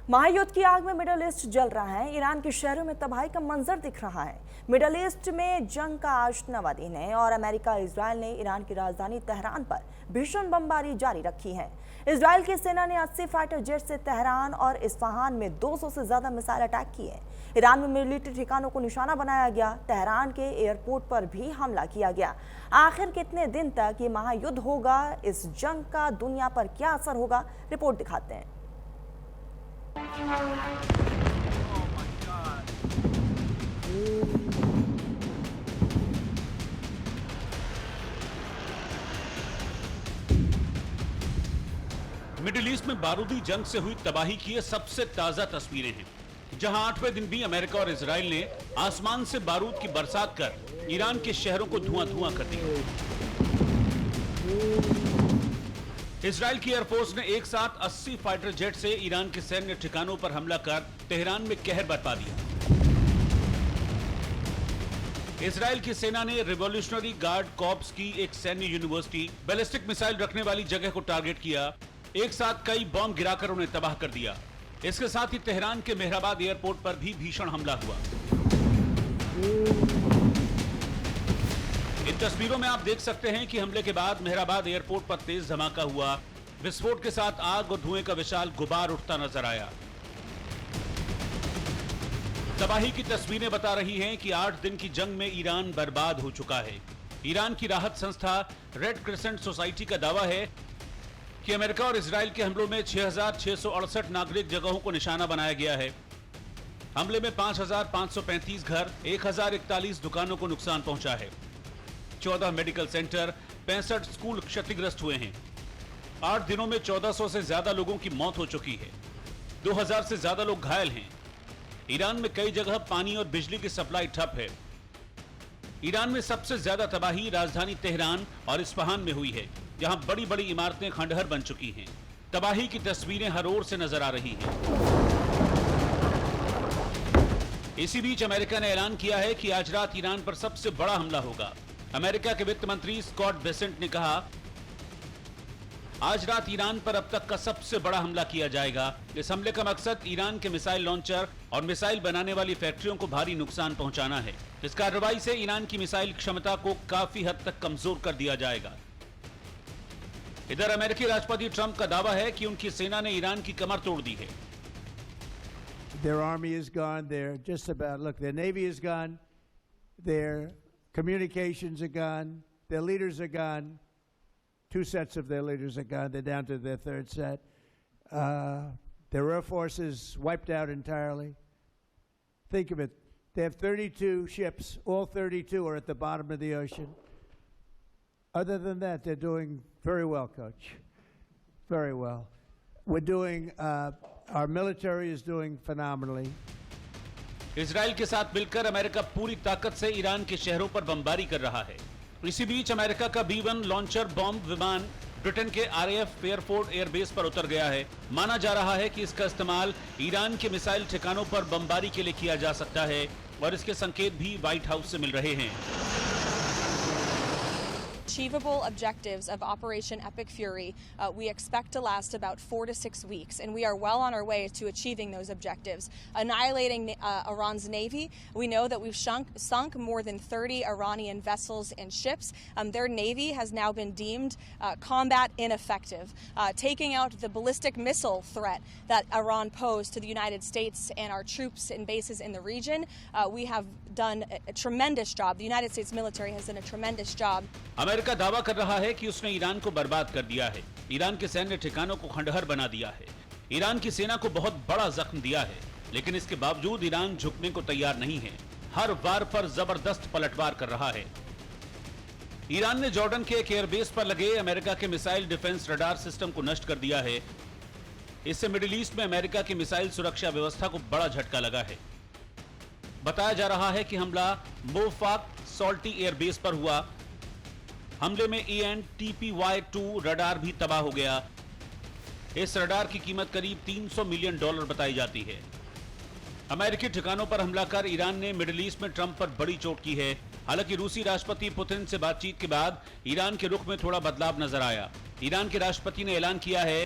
महायुद्ध की आग में मिडल ईस्ट जल रहा है। ईरान के शहरों में तबाही का मंजर दिख रहा है। मिडल ईस्ट में जंग का आज 9वां दिन है और अमेरिका इजरायल ने ईरान की राजधानी तेहरान पर भीषण बमबारी जारी रखी है। इजरायल की सेना ने 80 फाइटर जेट से तेहरान और इस्फहान में 200 से ज्यादा मिसाइल अटैक किए। ईरान में मिलिट्री ठिकानों को निशाना बनाया गया। तेहरान के एयरपोर्ट पर भी हमला किया गया। आखिर कितने दिन तक ये महायुद्ध होगा, इस जंग का दुनिया पर क्या असर होगा, रिपोर्ट दिखाते हैं। मिडिल ईस्ट में बारूदी जंग से हुई तबाही की ये सबसे ताजा तस्वीरें हैं, जहां 8वें दिन भी अमेरिका और इजराइल ने आसमान से बारूद की बरसात कर ईरान के शहरों को धुआं-धुआं कर दिया। इजराइल की एयरफोर्स ने एक साथ 80 फाइटर जेट से ईरान के सैन्य ठिकानों पर हमला कर तेहरान में कहर बरपा दिया। इजराइल की सेना ने रिवॉल्यूशनरी गार्ड कॉर्प्स की एक सैन्य यूनिवर्सिटी, बैलिस्टिक मिसाइल रखने वाली जगह को टारगेट किया। एक साथ कई बम गिराकर उन्हें तबाह कर दिया। इसके साथ ही तेहरान के मेहराबाद एयरपोर्ट पर भी भीषण हमला हुआ। इन तस्वीरों में आप देख सकते हैं कि हमले के बाद मेहराबाद एयरपोर्ट पर तेज धमाका हुआ। विस्फोट के साथ आग और धुएं का विशाल गुबार उठता नजर आया। तबाही की तस्वीरें बता रही हैं कि 8 दिन की जंग में ईरान बर्बाद हो चुका है। ईरान की राहत संस्था रेड क्रिसेंट सोसाइटी का दावा है कि अमेरिका और इजराइल के हमलों में 6,668 नागरिक जगहों को निशाना बनाया गया है। हमले में 5,535 घर, 1,041 दुकानों को नुकसान पहुंचा है। 14 मेडिकल सेंटर, 65 स्कूल क्षतिग्रस्त हुए हैं। 8 दिनों में 1400 से ज्यादा लोगों की मौत हो चुकी है। 2000 से ज्यादा लोग घायल हैं। ईरान में कई जगह पानी और बिजली की सप्लाई ठप है। ईरान में सबसे ज्यादा तबाही राजधानी तेहरान और इस्फहान में हुई है, जहां बड़ी बड़ी इमारतें खंडहर बन चुकी हैं। तबाही की तस्वीरें हर ओर से नजर आ रही हैं। इसी बीच अमेरिका ने ऐलान किया है कि आज रात ईरान पर सबसे बड़ा हमला होगा। अमेरिका के वित्त मंत्री स्कॉट बेसेंट ने कहा, आज रात ईरान पर अब तक का सबसे बड़ा हमला किया जाएगा। इस हमले का मकसद ईरान के मिसाइल लॉन्चर और मिसाइल बनाने वाली फैक्ट्रियों को भारी नुकसान पहुंचाना है। इस कार्रवाई से ईरान की मिसाइल क्षमता को काफी हद तक कमजोर कर दिया जाएगा। इधर अमेरिकी राष्ट्रपति ट्रंप का दावा है कि उनकी सेना ने ईरान की कमर तोड़ दी है। Their army is gone. They're just about, look, their navy is gone. Their communications are gone. Their leaders are gone. 2 sets of their leaders are gone. They're down to their 3rd set. Their air force is wiped out entirely. Think of it. They have 32 ships. All 32 are at the bottom of the ocean. Other than that, they're doing very well, Coach. Very well. We're doing, our military is doing phenomenally. Israel के साथ मिलकर America पूरी ताकत से Iran के शहरों पर बमबारी कर रहा है। इसी बीच अमेरिका का B-1 लॉन्चर बॉम्ब विमान ब्रिटेन के RAF एयरफोर्ट एयरबेस पर उतर गया है। माना जा रहा है कि इसका इस्तेमाल ईरान के मिसाइल ठिकानों पर बमबारी के लिए किया जा सकता है और इसके संकेत भी व्हाइट हाउस से मिल रहे हैं। Achievable objectives of Operation Epic Fury we expect to last about 4 to 6 weeks, and we are well on our way to achieving those objectives. Annihilating Iran's navy, we know that we've sunk more than 30 Iranian vessels and ships. Their navy has now been deemed combat ineffective. Taking out the ballistic missile threat that Iran posed to the United States and our troops and bases in the region, we have done a tremendous job. The United States military has done a tremendous job. America दावा कर रहा है कि उसने Iran को बर्बाद कर दिया है, ईरान के सैन्य ठिकानों को खंडहर बना दिया है, ईरान की सेना को बहुत बड़ा जख्म दिया है, लेकिन इसके बावजूद ईरान झुकने को तैयार नहीं है। हर वार पर जबरदस्त पलटवार कर रहा है। ईरान ने जॉर्डन के एक एयरबेस पर लगे अमेरिका के मिसाइल डिफेंस रडार सिस्टम को नष्ट कर दिया है। इससे मिडिल ईस्ट में अमेरिका की मिसाइल सुरक्षा व्यवस्था को बड़ा झटका लगा है। बताया जा रहा है कि हमला मोफाक सॉल्टी एयरबेस पर हुआ। हमले में ENTPY-2 रडार भी तबाह हो गया। इस रडार की कीमत करीब $300 मिलियन बताई जाती है। अमेरिकी ठिकानों पर हमला कर ईरान ने मिडिल ईस्ट में ट्रंप पर बड़ी चोट की है। हालांकि रूसी राष्ट्रपति पुतिन से बातचीत के बाद ईरान के रुख में थोड़ा बदलाव नजर आया। ईरान के राष्ट्रपति ने ऐलान किया है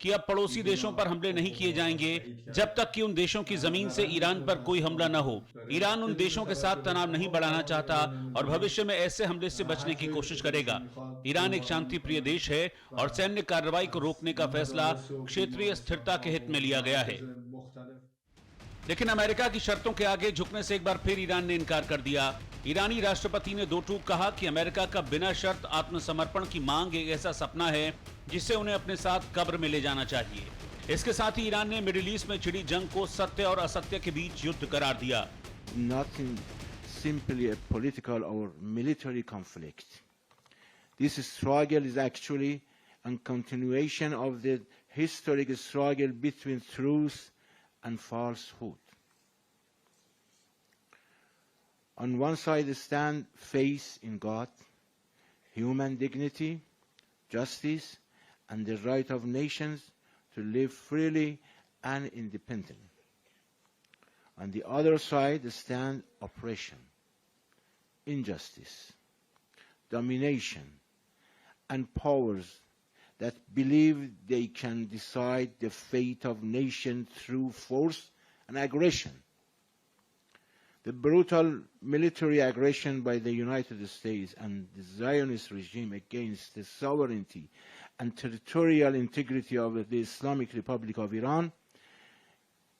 कि अब पड़ोसी देशों पर हमले नहीं किए जाएंगे जब तक कि उन देशों की जमीन से ईरान पर कोई हमला न हो। ईरान उन देशों के साथ तनाव नहीं बढ़ाना चाहता और भविष्य में ऐसे हमले से बचने की कोशिश करेगा। ईरान एक शांति प्रिय देश है और सैन्य कार्रवाई को रोकने का फैसला क्षेत्रीय स्थिरता के हित में लिया गया है। लेकिन अमेरिका की शर्तों के आगे झुकने से एक बार फिर ईरान ने इनकार कर दिया। ईरानी राष्ट्रपति ने दो टूक कहा कि अमेरिका का बिना शर्त आत्मसमर्पण की मांग एक ऐसा सपना है जिसे उन्हें अपने साथ कब्र में ले जाना चाहिए। इसके साथ ही ईरान ने मिडिल ईस्ट में छिड़ी जंग को सत्य और असत्य के बीच युद्ध करार दिया। Nothing simply a political or military conflict. This struggle is actually a continuation of the historic struggle between truth and falsehood. On one side stand faith in God, human dignity, justice, and the right of nations to live freely and independently. On the other side stand oppression, injustice, domination, and powers that believe they can decide the fate of nations through force and aggression. The brutal military aggression by the United States and the Zionist regime against the sovereignty and territorial integrity of the Islamic Republic of Iran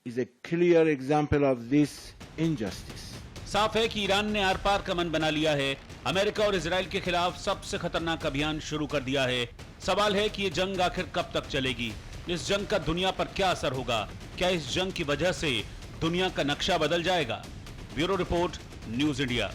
is a clear example of this injustice. साफ है कि Iran ने are पार का मन बना लिया है। America और इजराइल के खिलाफ सबसे खतरनाक अभियान शुरू कर दिया है। सवाल है कि ये जंग आखिर कब तक चलेगी? इस जंग का दुनिया पर क्या असर होगा? क्या इस जंग की वजह से दुनिया का नक्शा बदल जाएगा? Bureau report, news India.